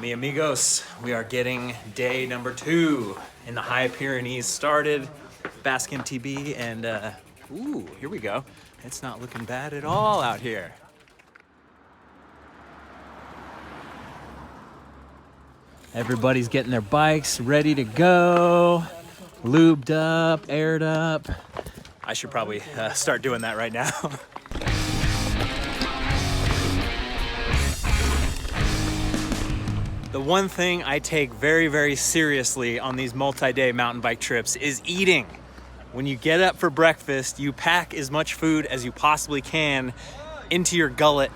Mi amigos, we are getting day number 2 in the High Pyrenees started. Basque MTB, and ooh, here we go. It's not looking bad at all out here. Everybody's getting their bikes ready to go, lubed up, aired up. I should probably start doing that right now. The one thing I take very, very seriously on these multi-day mountain bike trips is eating. When you get up for breakfast, you pack as much food as you possibly can into your gullet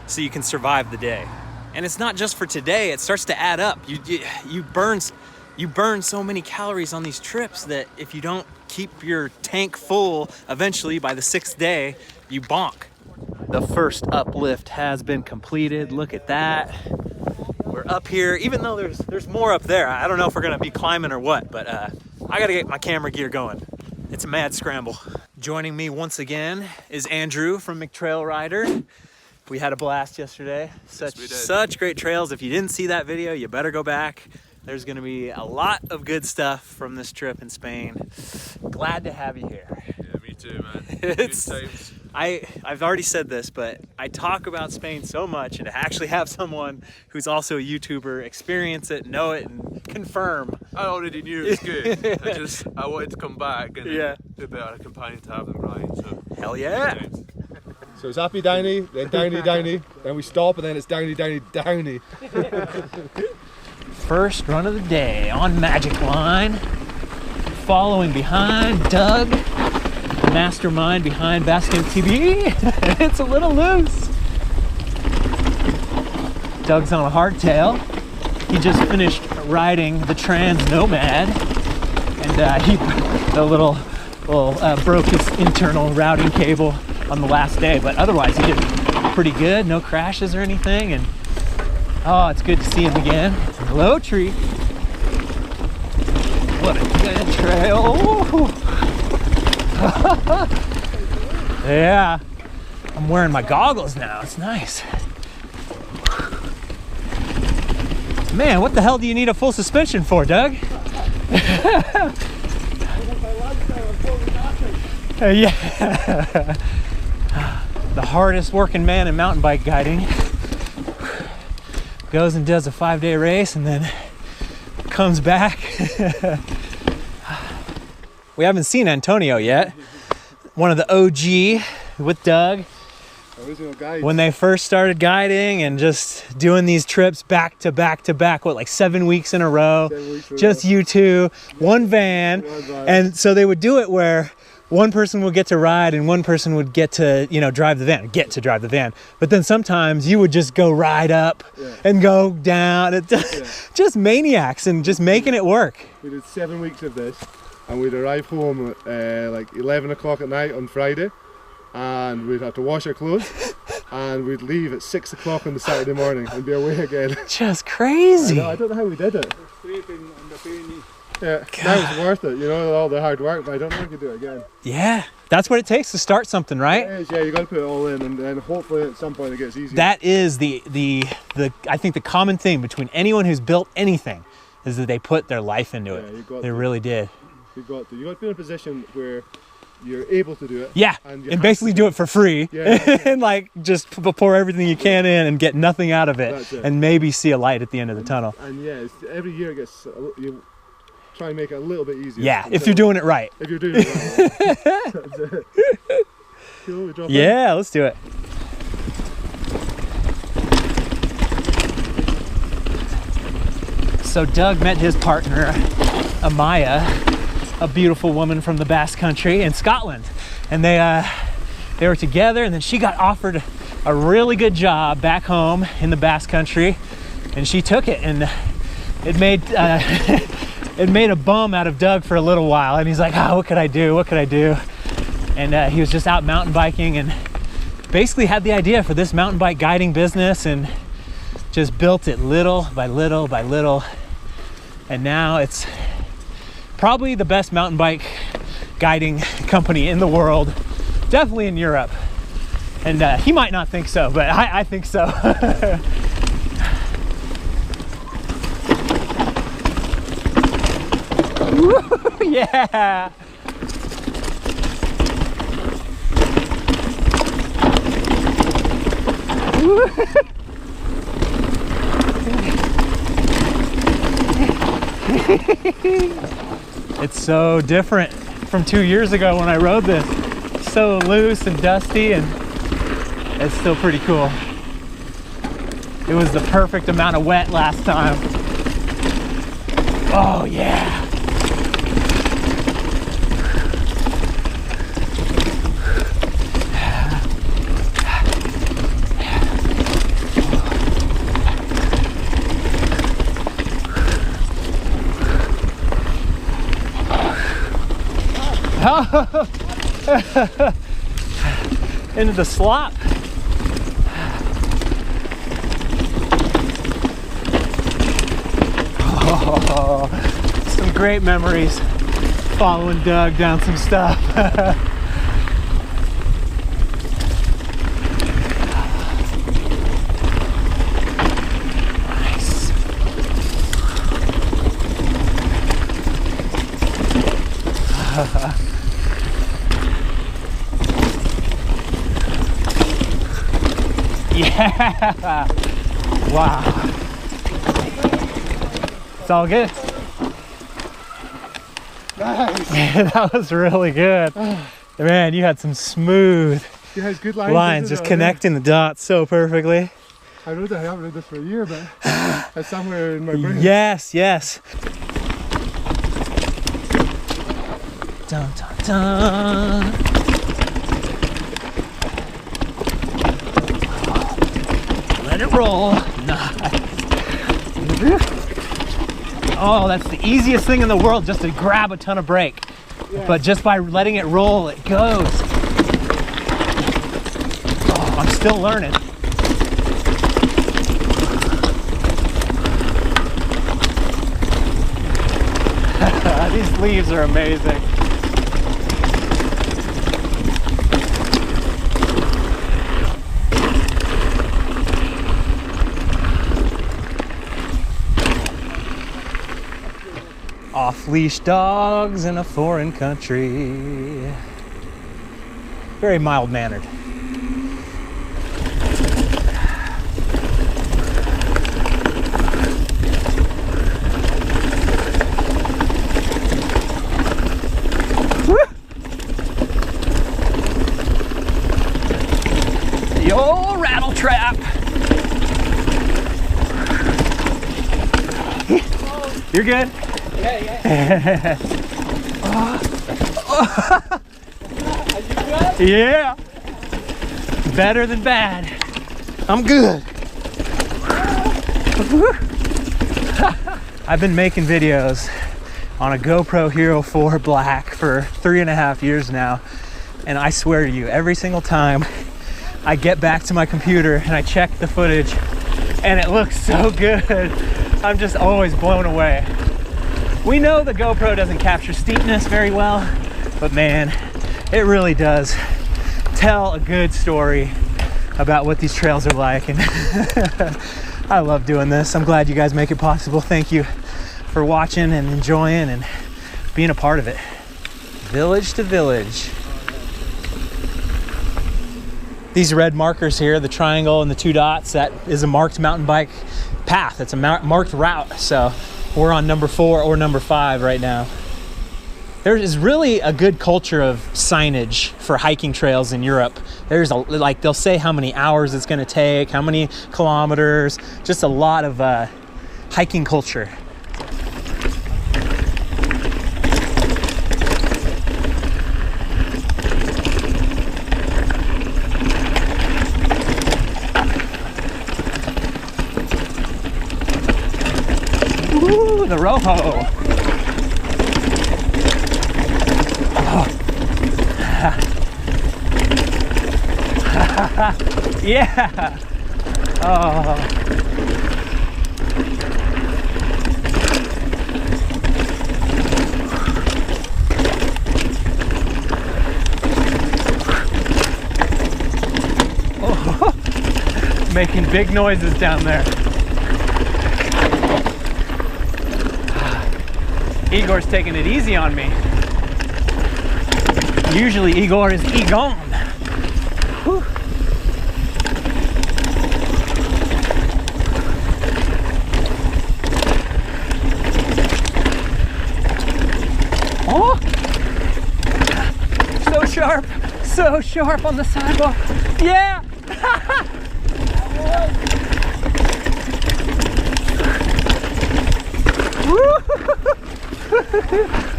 so you can survive the day. And it's not just for today, it starts to add up. You burn so many calories on these trips that if you don't keep your tank full, eventually by the 6th day, you bonk. The first uplift has been completed. Look at that. We're up here, even though there's more up there. I don't know if we're gonna be climbing or what, but I gotta get my camera gear going. It's a mad scramble. Joining me once again is Andrew from McTrail Rider. We had a blast yesterday. Such great trails. If you didn't see that video, you better go back. There's gonna be a lot of good stuff from this trip in Spain. Glad to have you here. Yeah, me too, man. Good times. I've already said this, but I talk about Spain so much, and to actually have someone who's also a YouTuber experience it, know it, and confirm. I already knew it was good. I wanted to come back and be better companion to have them ride. So hell yeah! So it's uppy downy, then downy downy, then we stop, and then it's downy downy downy. First run of the day on Magic Line. Following behind Doug, the mastermind behind Basque MTB. It's a little loose. Doug's on a hardtail. He just finished riding the Trans Nomad, and he broke his internal routing cable on the last day, but otherwise he did pretty good. No crashes or anything, and oh, it's good to see him again. Hello, tree. What a good trail. Yeah, I'm wearing my goggles now. It's nice. Man, what the hell do you need a full suspension for, Doug? Yeah. The hardest working man in mountain bike guiding goes and does a 5-day race and then comes back. We haven't seen Antonio yet. One of the OG with Doug. Original guide. When they first started guiding and just doing these trips back to back to back, like 7 weeks in a row, just you two, one van. And so they would do it where one person would get to ride and one person would get to, drive the van, But then sometimes you would just go ride up and go down. Just maniacs and just making it work. We did 7 weeks of this, and we'd arrive home at like 11 o'clock at night on Friday, and we'd have to wash our clothes, and we'd leave at 6 o'clock on the Saturday morning and be away again. Just crazy. I don't know how we did it. Sleeping on the Pyrenees. Yeah, that was worth it, all the hard work, but I don't think I could do it again. Yeah, that's what it takes to start something, right? It is, yeah, you got to put it all in, and then hopefully at some point it gets easier. That is the I think the common thing between anyone who's built anything is that they put their life into it. They really did. You got to be in a position where you're able to do it. Yeah, and basically do it for free. Yeah. And like just pour everything you can in and get nothing out of it, and maybe see a light at the end of the tunnel. And yeah, every year it gets, you try and make it a little bit easier. Yeah, if you're doing it right. If you're doing it right. That's it. Cool, we drop in. Let's do it. So Doug met his partner, Amaya, a beautiful woman from the Basque Country in Scotland, and they were together, and then she got offered a really good job back home in the Basque Country, and she took it, and it made a bum out of Doug for a little while, and he's like, what could I do? And he was just out mountain biking and basically had the idea for this mountain bike guiding business and just built it little by little by little. And now it's probably the best mountain bike guiding company in the world, definitely in Europe. And he might not think so, but I think so. Yeah. It's so different from 2 years ago when I rode this. So loose and dusty, and it's still pretty cool. It was the perfect amount of wet last time. Oh yeah. Into the slop. Oh, some great memories following Doug down some stuff. Nice. Yeah. Wow. It's all good. Nice. That was really good. Man, you had some smooth Yeah, it's good lines just connecting the dots so perfectly. I haven't read this for a year, but it's somewhere in my brain. Yes, yes. Dun, dun, dun. Let it roll. Nice. Oh, that's the easiest thing in the world, just to grab a ton of brake. Yeah. But just by letting it roll, it goes. Oh, I'm still learning. These leaves are amazing. Off-leash dogs in a foreign country. Very mild-mannered. The old rattle trap. You're good? Yeah. Are you good? Yeah. Better than bad. I'm good. I've been making videos on a GoPro Hero 4 Black for 3.5 years now. And I swear to you, every single time I get back to my computer and I check the footage and it looks so good, I'm just always blown away. We know the GoPro doesn't capture steepness very well, but man, it really does tell a good story about what these trails are like. And I love doing this. I'm glad you guys make it possible. Thank you for watching and enjoying and being a part of it. Village to village. These red markers here, the triangle and the 2 dots, that is a marked mountain bike path. It's a marked route. So we're on number 4 or number 5 right now. There is really a good culture of signage for hiking trails in Europe. There's like, they'll say how many hours it's gonna take, how many kilometers, just a lot of hiking culture. Ooh, the Rojo. Oh. Yeah. Oh. Oh. Making big noises down there. Igor's taking it easy on me. Usually Igor is Egon. Whew. Oh! So sharp on the sidewalk. Yeah!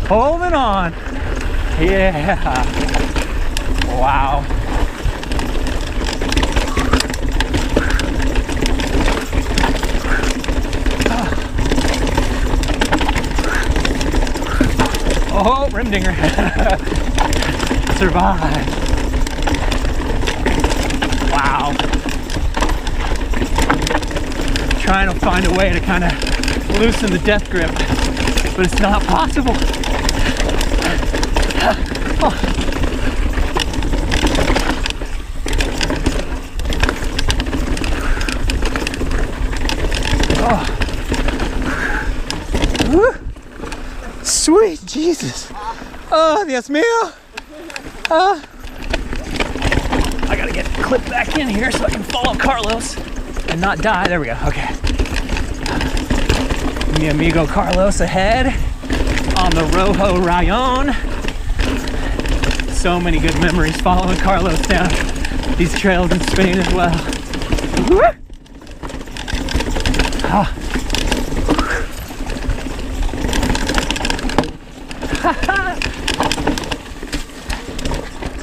Holding on. Yeah. Wow. Oh, rim dinger. Survive. Wow. Trying to find a way to kind of loosen the death grip, but it's not possible. Oh. Sweet Jesus. Oh, Dios mío. I gotta get clipped back in here so I can follow Carlos and not die. There we go. Okay. Mi amigo Carlos ahead on the Rojo Rayon. So many good memories following Carlos down these trails in Spain as well. Ah.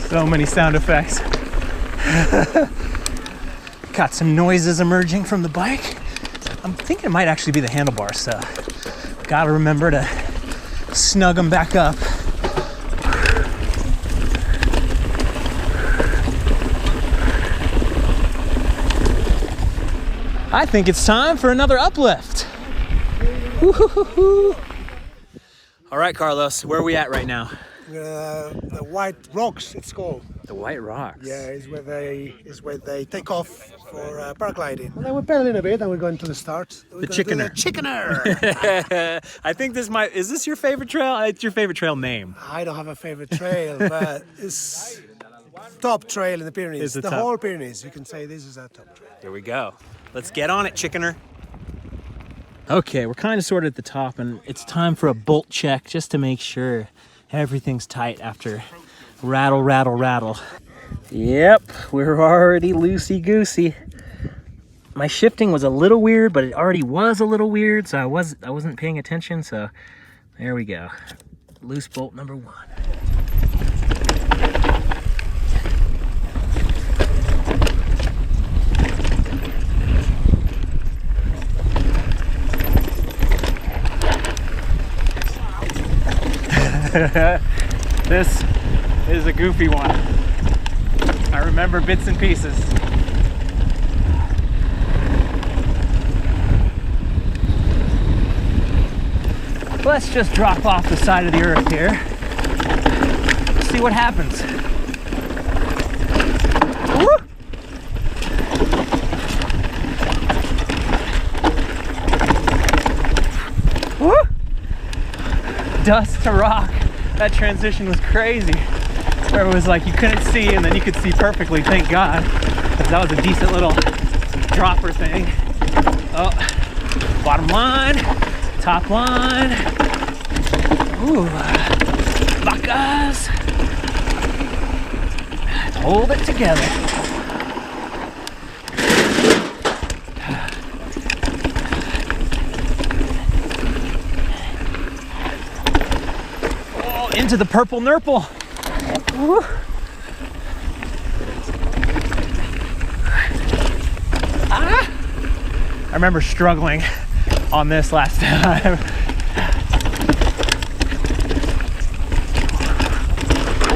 So many sound effects. Got some noises emerging from the bike. I'm thinking it might actually be the handlebars, so gotta remember to snug them back up. I think it's time for another uplift. Woo-hoo-hoo-hoo. All right, Carlos, where are we at right now? The White Rocks, it's called. The White Rocks. Yeah, is where they take off for paragliding. Well, then we're pedaling a bit, and we're going to the start. The Chickener. Chickener. I think is this your favorite trail? It's your favorite trail name. I don't have a favorite trail, but it's top trail in the Pyrenees. The whole Pyrenees. You can say this is our top trail. Here we go. Let's get on it, Chickener. Okay, we're kind of sort of at the top, and it's time for a bolt check just to make sure everything's tight after rattle, rattle, rattle. Yep, we're already loosey-goosey. My shifting was a little weird, but it already was a little weird, so I wasn't paying attention, so there we go. Loose bolt number 1. This is a goofy one. I remember bits and pieces. Let's just drop off the side of the earth here. See what happens. Woo! Woo! Dust to rock. That transition was crazy. Where it was like you couldn't see and then you could see perfectly, thank God. Because that was a decent little dropper thing. Oh, bottom line, top line. Ooh, vacas. Hold it together. Into the purple nurple. Woo. Ah. I remember struggling on this last time.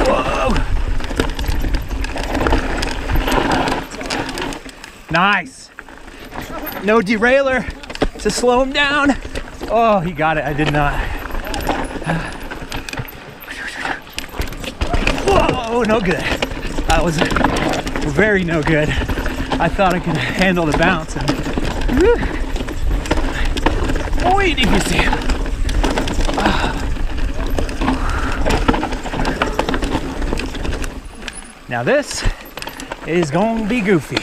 Whoa. Nice. No derailleur to slow him down. Oh, he got it. I did not. Whoa, no good. That was very no good. I thought I could handle the bounce. And, muy difícil. Now this is gonna be goofy.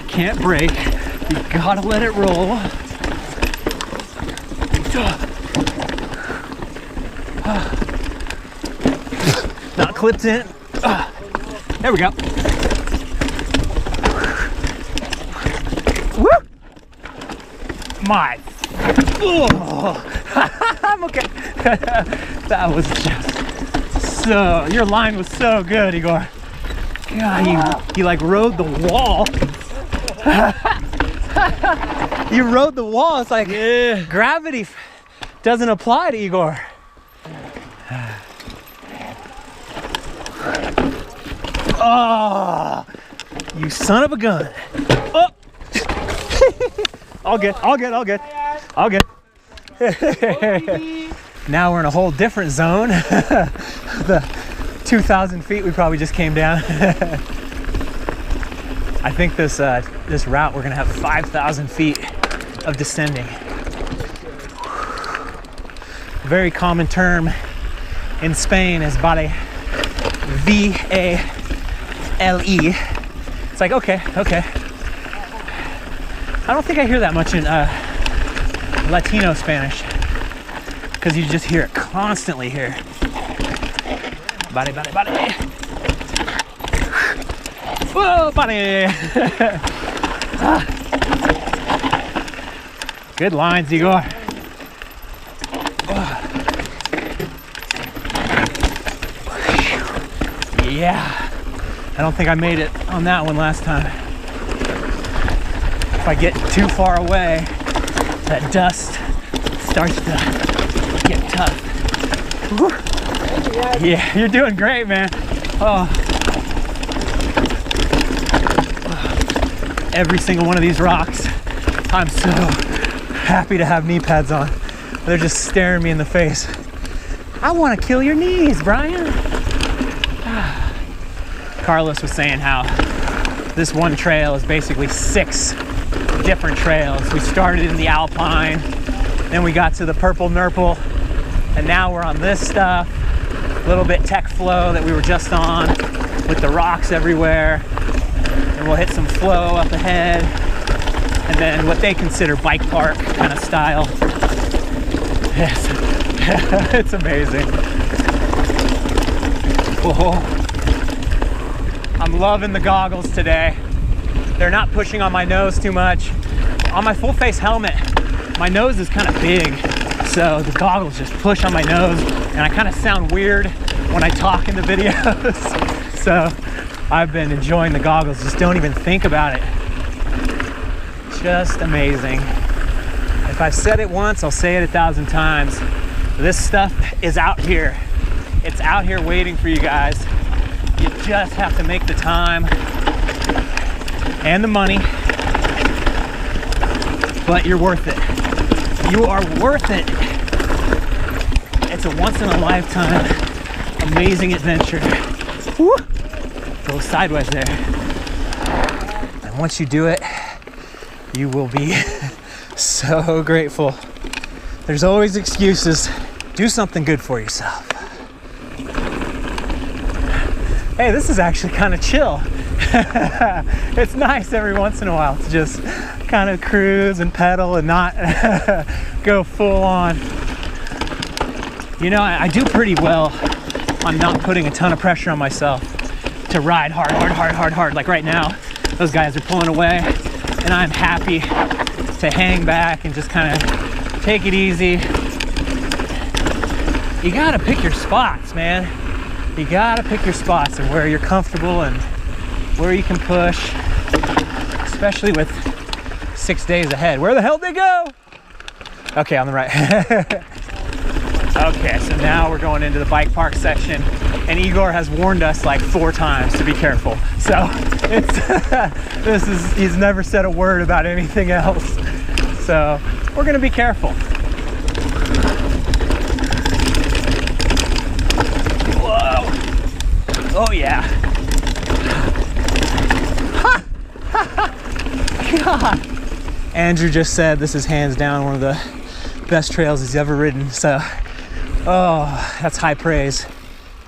Can't brake. You gotta let it roll. Not clipped in. There we go. Woo! My. I'm okay. That was just so. Your line was so good, Igor. God, you like rode the wall. You rode the wall. It's like gravity doesn't apply to Igor. Oh, you son of a gun. Oh. All good, all good, all good, all good. Now we're in a whole different zone. The 2,000 feet we probably just came down. I think this route we're gonna have 5,000 feet of descending. A very common term in Spain is vale, V-A-L-E. It's like, okay. I don't think I hear that much in Latino Spanish, because you just hear it constantly here. Vale. Whoa, buddy! Good lines, Igor. Yeah, I don't think I made it on that one last time. If I get too far away, that dust starts to get tough. Woo. Yeah, you're doing great, man. Oh. Every single one of these rocks, I'm so happy to have knee pads on. They're just staring me in the face. I want to kill your knees, Brian. Carlos was saying how this one trail is basically 6 different trails. We started in the Alpine, then we got to the Purple Nurple, and now we're on this stuff. A little bit tech flow that we were just on with the rocks everywhere. And we'll hit some flow up ahead, and then what they consider bike park kind of style. Yes. It's amazing. Whoa. I'm loving the goggles today. They're not pushing on my nose too much. On my full face helmet, my nose is kind of big, so the goggles just push on my nose, and I kind of sound weird when I talk in the videos. So I've been enjoying the goggles. Just don't even think about it. Just amazing. If I've said it once, I'll say it 1,000 times. This stuff is out here. It's out here waiting for you guys. You just have to make the time and the money, but you're worth it. You are worth it. It's a once in a lifetime amazing adventure. Woo! Go sideways there. And once you do it, you will be so grateful. There's always excuses. Do something good for yourself. Hey, this is actually kind of chill. It's nice every once in a while to just kind of cruise and pedal and not go full on. You know, I do pretty well on not putting a ton of pressure on myself to ride hard. Like right now, those guys are pulling away, and I'm happy to hang back and just kind of take it easy. You gotta pick your spots, man. You gotta pick your spots and where you're comfortable and where you can push, especially with 6 days ahead. Where the hell did they go? Okay, on the right. Okay, so now we're going into the bike park section, and Igor has warned us like 4 times to be careful. So it's he's never said a word about anything else. So we're gonna be careful. Whoa. Oh yeah. Ha! God. Andrew just said this is hands down one of the best trails he's ever ridden. So, oh, that's high praise.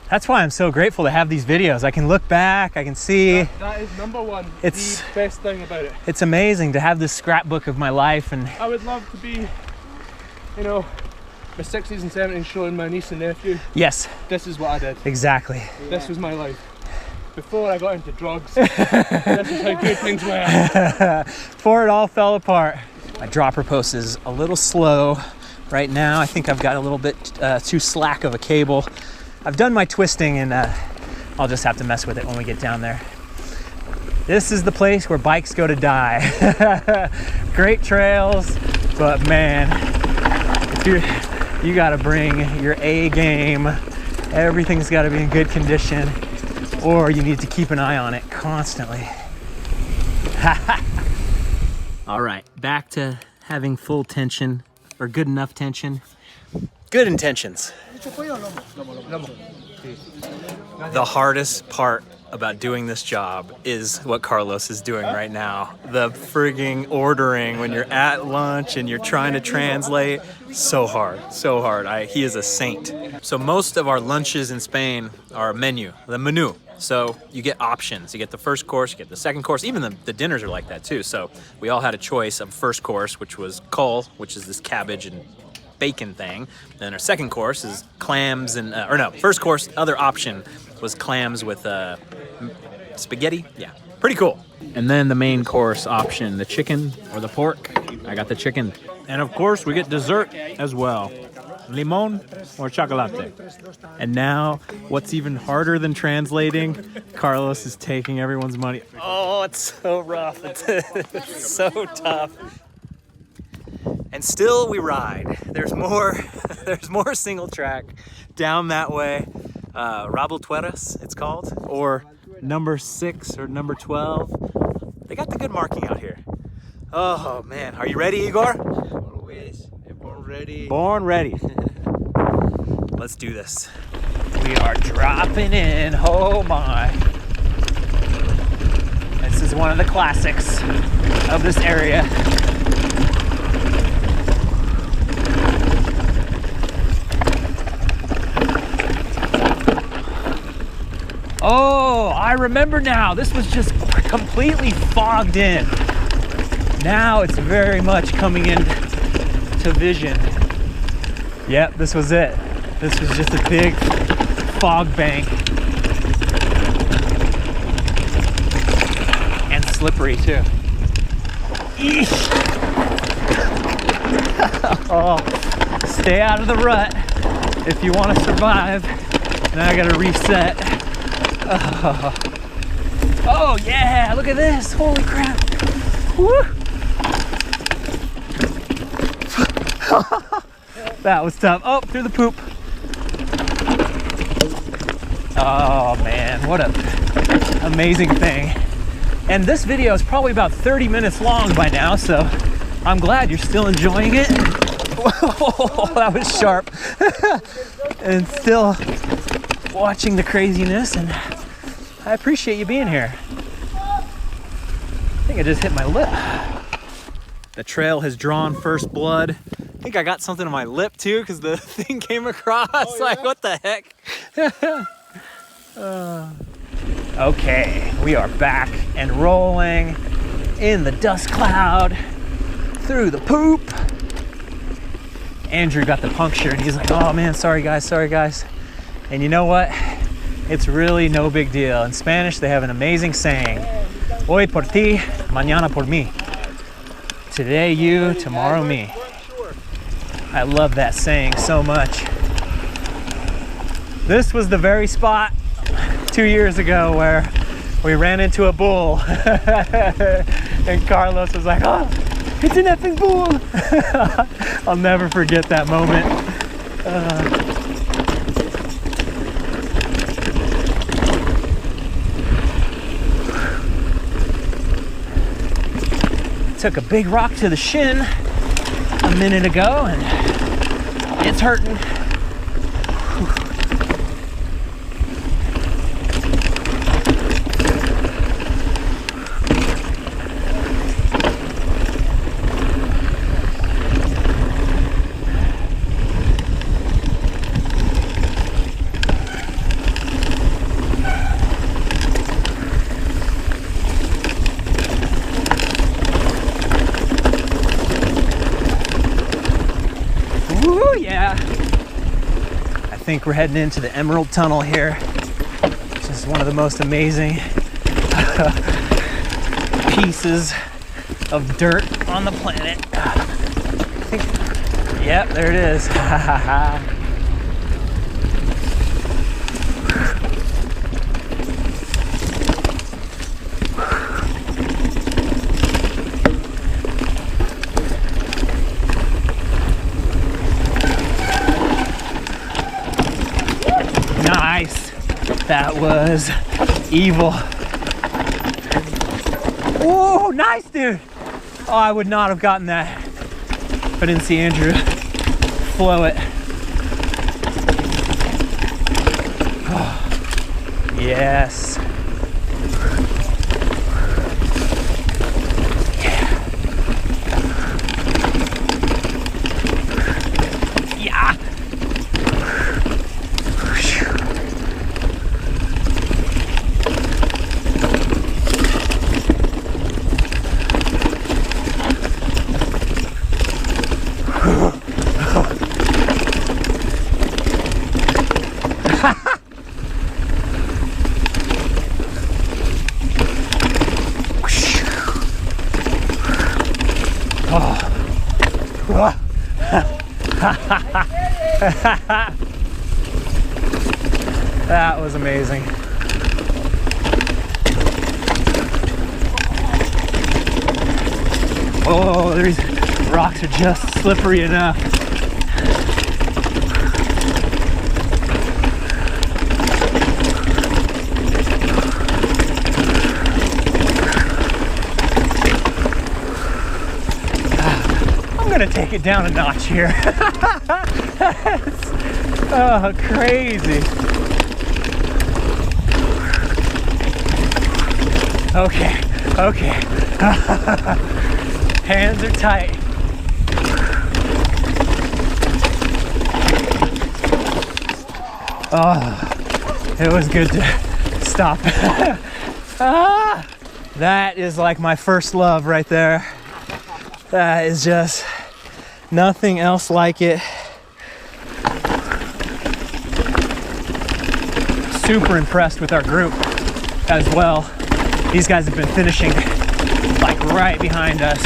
That's why I'm so grateful to have these videos. I can look back, I can see. That is number one. It's the best thing about it. It's amazing to have this scrapbook of my life. And I would love to be, you know, my 60s and 70s showing my niece and nephew. Yes. This is what I did. Exactly. This was my life. Before I got into drugs, this is how good things were. Before it all fell apart. My dropper post is a little slow right now. I think I've got a little bit too slack of a cable. I've done my twisting, and I'll just have to mess with it when we get down there. This is the place where bikes go to die. Great trails, but man, you gotta bring your A game. Everything's gotta be in good condition, or you need to keep an eye on it constantly. All right, back to having full tension, or good enough tension. Good intentions. The hardest part about doing this job is what Carlos is doing right now. The frigging ordering when you're at lunch and you're trying to translate. So hard, so hard. He is a saint. So most of our lunches in Spain are the menu. So you get options. You get the first course, you get the second course. Even the dinners are like that too. So we all had a choice of first course, which was col, which is this cabbage and bacon thing. Then our second course is clams and, first course, other option was clams with spaghetti. Yeah, pretty cool. And then the main course option, the chicken or the pork. I got the chicken. And of course we get dessert as well. Limon or chocolate. And now, what's even harder than translating, Carlos is taking everyone's money. Oh, it's so rough. It's so tough. And still we ride. There's more single track down that way. Rabeltueras, it's called, or number 6 or number 12. They got the good marking out here. Oh man, are you ready, Igor? Always. Born ready. Born ready. Let's do this. We are dropping in. Oh my. This is one of the classics of this area. Oh, I remember now. This was just completely fogged in. Now it's very much coming into vision. Yep, this was it. This was just a big fog bank. And slippery too. Eesh. Oh, stay out of the rut if you want to survive. Now I gotta reset. Oh yeah, look at this. Holy crap. Woo. That was tough. Oh, through the poop. Oh man, what an amazing thing. And this video is probably about 30 minutes long by now, so I'm glad you're still enjoying it. Whoa, that was sharp. And still watching the craziness, and I appreciate you being here. I think I just hit my lip. The trail has drawn first blood. I think I got something on my lip too, because the thing came across. Oh, yeah? Like, what the heck? Okay, we are back and rolling in the dust cloud through the poop. Andrew got the puncture and he's like, oh man, sorry guys. And you know what? It's really no big deal. In Spanish, they have an amazing saying. Hoy por ti, mañana por mí. Today you, tomorrow me. I love that saying so much. This was the very spot 2 years ago where we ran into a bull. And Carlos was like, oh, it's an effing bull. I'll never forget that moment. Took a big rock to the shin a minute ago and it's hurting. think we're heading into the Emerald Tunnel here, which is one of the most amazing pieces of dirt on the planet. Yep, there it is. Nice. That was evil. Whoa, nice, dude. Oh, I would not have gotten that if I didn't see Andrew flow it. Oh, yes. Yeah. That was amazing. Oh, these rocks are just slippery enough. I'm gonna take it down a notch here. Oh, crazy. Okay, okay. Hands are tight. Oh, it was good to stop. That is like my first love right there. That is just nothing else like it. Super impressed with our group as well. These guys have been finishing like right behind us.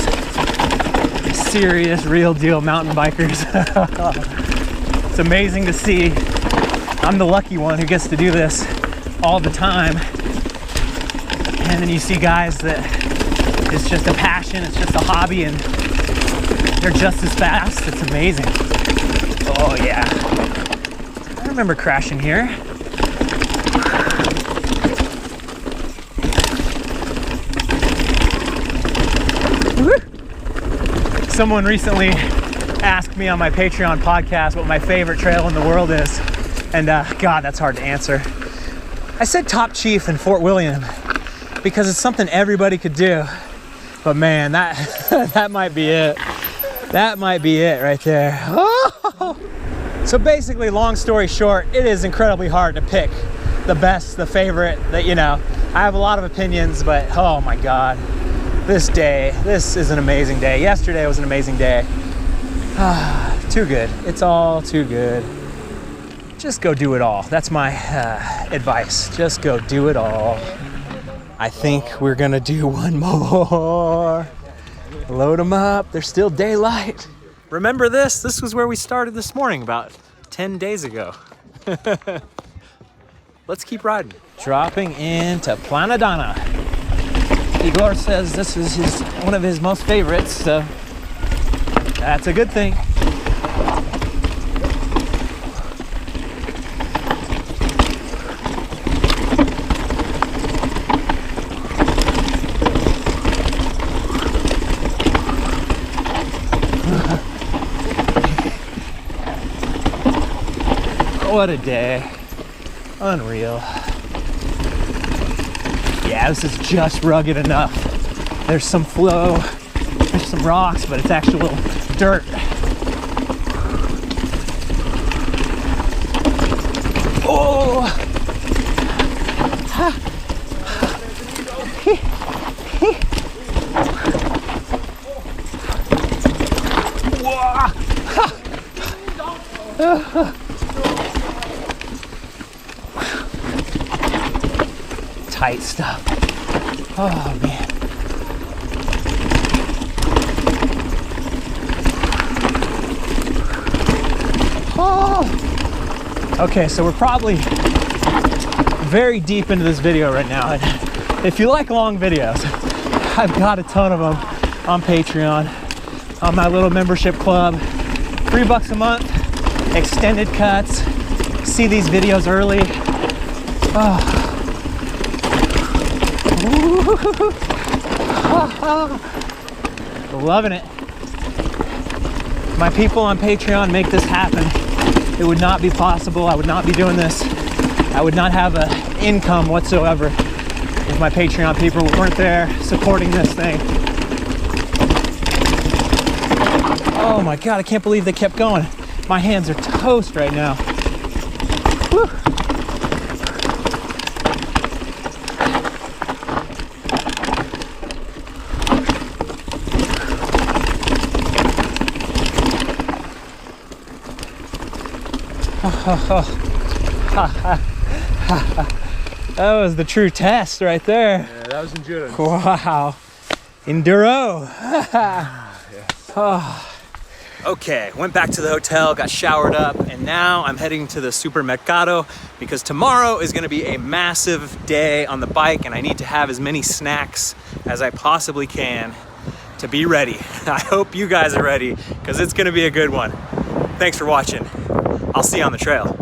Serious, real deal mountain bikers. It's amazing to see. I'm the lucky one who gets to do this all the time. And then you see guys that it's just a passion, it's just a hobby, and they're just as fast. It's amazing. Oh yeah. I remember crashing here. Someone recently asked me on my Patreon podcast what my favorite trail in the world is. And God, that's hard to answer. I said Top Chief in Fort William because it's something everybody could do. But man, that might be it. That might be it right there. Oh! So basically, long story short, it is incredibly hard to pick the best, the favorite, that, you know, I have a lot of opinions, but oh my God. This is an amazing day. Yesterday was an amazing day. Too good. It's all too good. Just go do it all. That's my advice. Just go do it all. I think we're gonna do one more. Load them up. There's still daylight. Remember this? This was where we started this morning about 10 days ago. Let's keep riding. Dropping into Planadonna. Igor says this is one of his most favorites, so that's a good thing. What a day. Unreal. Yeah, this is just rugged enough. There's some flow, there's some rocks, but it's actual dirt. Oh! tight stuff. Oh man. Oh. Okay, so we're probably very deep into this video right now. And if you like long videos, I've got a ton of them on Patreon, on my little membership club. $3 a month, extended cuts, see these videos early. Oh. Loving it. My people on Patreon make this happen. It would not be possible. I would not be doing this. I would not have an income whatsoever if my Patreon people weren't there supporting this thing. Oh my God, I can't believe they kept going. My hands are toast right now. Whew. That was the true test right there. Yeah, that was endurance. Wow. Enduro. Oh. Okay, went back to the hotel, got showered up, and now I'm heading to the supermercado because tomorrow is gonna be a massive day on the bike and I need to have as many snacks as I possibly can to be ready. I hope you guys are ready because it's gonna be a good one. Thanks for watching. I'll see you on the trail.